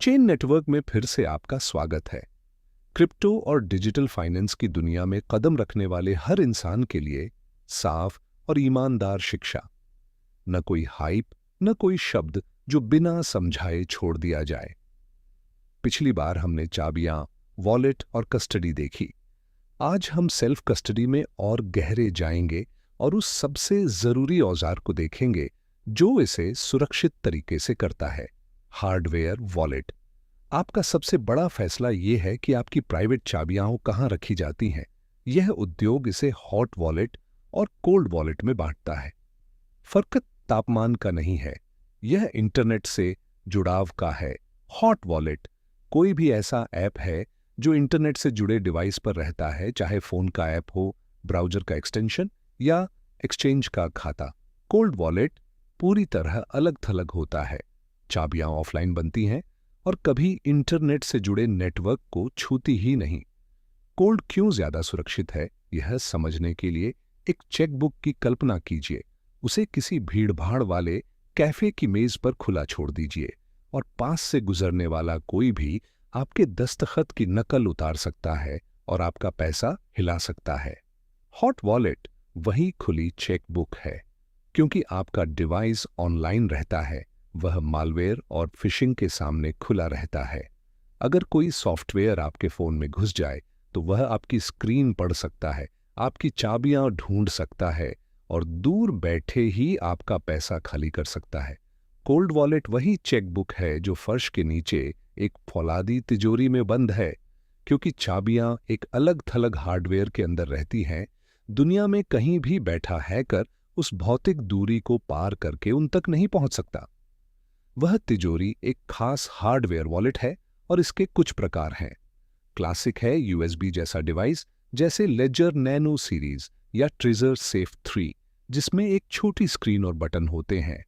Chain network में फिर से आपका स्वागत है। क्रिप्टो और डिजिटल फाइनेंस की दुनिया में कदम रखने वाले हर इंसान के लिए साफ और ईमानदार शिक्षा। न कोई हाइप, न कोई शब्द जो बिना समझाए छोड़ दिया जाए। पिछली बार हमने चाबियां, वॉलेट और कस्टडी देखी। आज हम सेल्फ कस्टडी में और गहरे जाएंगे और उस सबसे जरूरी औजार को देखेंगे जो इसे सुरक्षित तरीके से करता है, हार्डवेयर वॉलेट। आपका सबसे बड़ा फैसला यह है कि आपकी प्राइवेट चाबियां कहां रखी जाती हैं। यह उद्योग इसे हॉट वॉलेट और कोल्ड वॉलेट में बांटता है। फर्क तापमान का नहीं है, यह इंटरनेट से जुड़ाव का है। हॉट वॉलेट कोई भी ऐसा ऐप है जो इंटरनेट से जुड़े डिवाइस पर रहता है, चाहे फोन का ऐप हो, ब्राउज़र का एक्सटेंशन या एक्सचेंज का खाता। कोल्ड वॉलेट पूरी तरह अलग थलग होता है। चाबियां ऑफलाइन बनती हैं और कभी इंटरनेट से जुड़े नेटवर्क को छूती ही नहीं। कोल्ड क्यों ज्यादा सुरक्षित है, यह समझने के लिए एक चेकबुक की कल्पना कीजिए। उसे किसी भीड़भाड़ वाले कैफे की मेज पर खुला छोड़ दीजिए और पास से गुजरने वाला कोई भी आपके दस्तखत की नकल उतार सकता है और आपका पैसा हिला सकता है। हॉट वॉलेट वही खुली चेकबुक है, क्योंकि आपका डिवाइस ऑनलाइन रहता है। वह मालवेयर और फिशिंग के सामने खुला रहता है। अगर कोई सॉफ्टवेयर आपके फोन में घुस जाए तो वह आपकी स्क्रीन पढ़ सकता है, आपकी चाबियां ढूंढ सकता है और दूर बैठे ही आपका पैसा खाली कर सकता है। कोल्ड वॉलेट वही चेकबुक है जो फर्श के नीचे एक फौलादी तिजोरी में बंद है। क्योंकि चाबियां एक अलग थलग हार्डवेयर के अंदर रहती हैं, दुनिया में कहीं भी बैठा हैकर उस भौतिक दूरी को पार करके उन तक नहीं पहुंच सकता। वह तिजोरी एक खास हार्डवेयर वॉलेट है और इसके कुछ प्रकार हैं। क्लासिक है यूएसबी जैसा डिवाइस, जैसे लेजर नैनो सीरीज या ट्रेजर सेफ 3, जिसमें एक छोटी स्क्रीन और बटन होते हैं।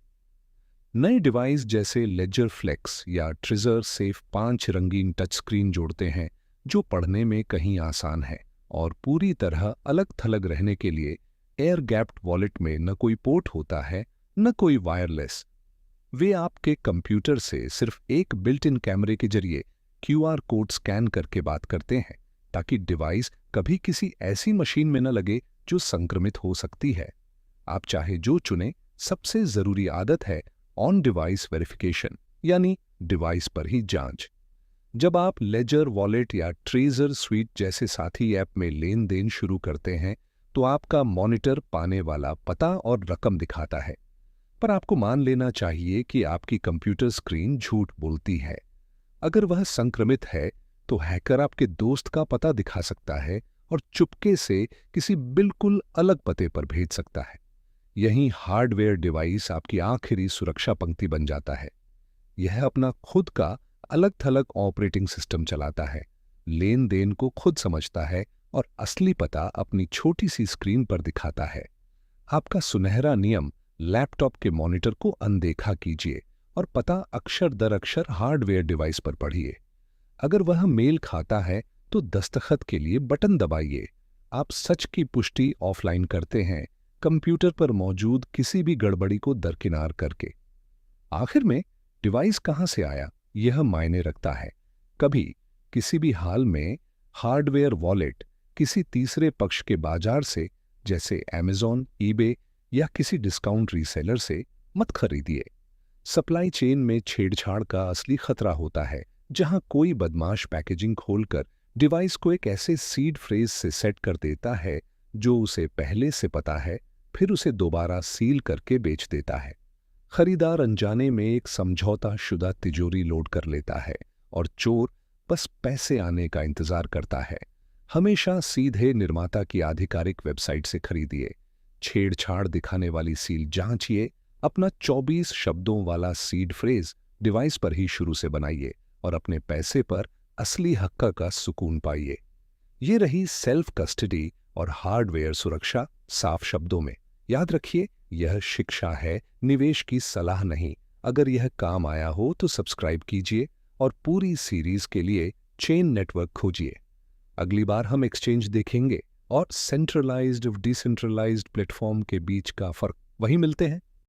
नए डिवाइस जैसे लेजर फ्लेक्स या ट्रेजर सेफ 5 रंगीन टच स्क्रीन जोड़ते हैं, जो पढ़ने में कहीं आसान है और पूरी तरह अलग थलग रहने के लिए एयर गैप्ड वॉलेट में न कोई पोर्ट होता है, न कोई वायरलेस। वे आपके कंप्यूटर से सिर्फ एक बिल्ट इन कैमरे के जरिए क्यूआर कोड स्कैन करके बात करते हैं, ताकि डिवाइस कभी किसी ऐसी मशीन में न लगे जो संक्रमित हो सकती है। आप चाहे जो चुने, सबसे जरूरी आदत है ऑन डिवाइस वेरिफिकेशन, यानी डिवाइस पर ही जांच। जब आप लेजर वॉलेट या ट्रेजर स्वीट जैसे साथी ऐप में लेन देन शुरू करते हैं तो आपका मॉनिटर पाने वाला पता और रकम दिखाता है, पर आपको मान लेना चाहिए कि आपकी कंप्यूटर स्क्रीन झूठ बोलती है। अगर वह संक्रमित है तो हैकर आपके दोस्त का पता दिखा सकता है और चुपके से किसी बिल्कुल अलग पते पर भेज सकता है। यही हार्डवेयर डिवाइस आपकी आखिरी सुरक्षा पंक्ति बन जाता है। यह अपना खुद का अलग थलग ऑपरेटिंग सिस्टम चलाता है, लेन देन को खुद समझता है और असली पता अपनी छोटी सी स्क्रीन पर दिखाता है। आपका सुनहरा नियम, लैपटॉप के मॉनिटर को अनदेखा कीजिए और पता अक्षर दर अक्षर हार्डवेयर डिवाइस पर पढ़िए। अगर वह मेल खाता है तो दस्तखत के लिए बटन दबाइए। आप सच की पुष्टि ऑफलाइन करते हैं, कंप्यूटर पर मौजूद किसी भी गड़बड़ी को दरकिनार करके। आखिर में डिवाइस कहां से आया, यह मायने रखता है। कभी किसी भी हाल में हार्डवेयर वॉलेट किसी तीसरे पक्ष के बाजार से, जैसे अमेज़न, ईबे या किसी डिस्काउंट रीसेलर से मत खरीदिए। सप्लाई चेन में छेड़छाड़ का असली खतरा होता है, जहां कोई बदमाश पैकेजिंग खोलकर डिवाइस को एक ऐसे सीड फ्रेज से सेट कर देता है जो उसे पहले से पता है, फिर उसे दोबारा सील करके बेच देता है। खरीदार अनजाने में एक समझौता शुदा तिजोरी लोड कर लेता है और चोर बस पैसे आने का इंतजार करता है। हमेशा सीधे निर्माता की आधिकारिक वेबसाइट से खरीदिए। छेड़छाड़ दिखाने वाली सील जांचिए। अपना 24 शब्दों वाला सीड फ्रेज डिवाइस पर ही शुरू से बनाइए और अपने पैसे पर असली हक्का का सुकून पाइए। ये रही सेल्फ कस्टडी और हार्डवेयर सुरक्षा साफ शब्दों में। याद रखिए, यह शिक्षा है, निवेश की सलाह नहीं। अगर यह काम आया हो तो सब्सक्राइब कीजिए और पूरी सीरीज के लिए चेन नेटवर्क खोजिए। अगली बार हम एक्सचेंज देखेंगे और सेंट्रलाइज्ड डिसेंट्रलाइज्ड प्लेटफॉर्म के बीच का फर्क। वहीं मिलते हैं।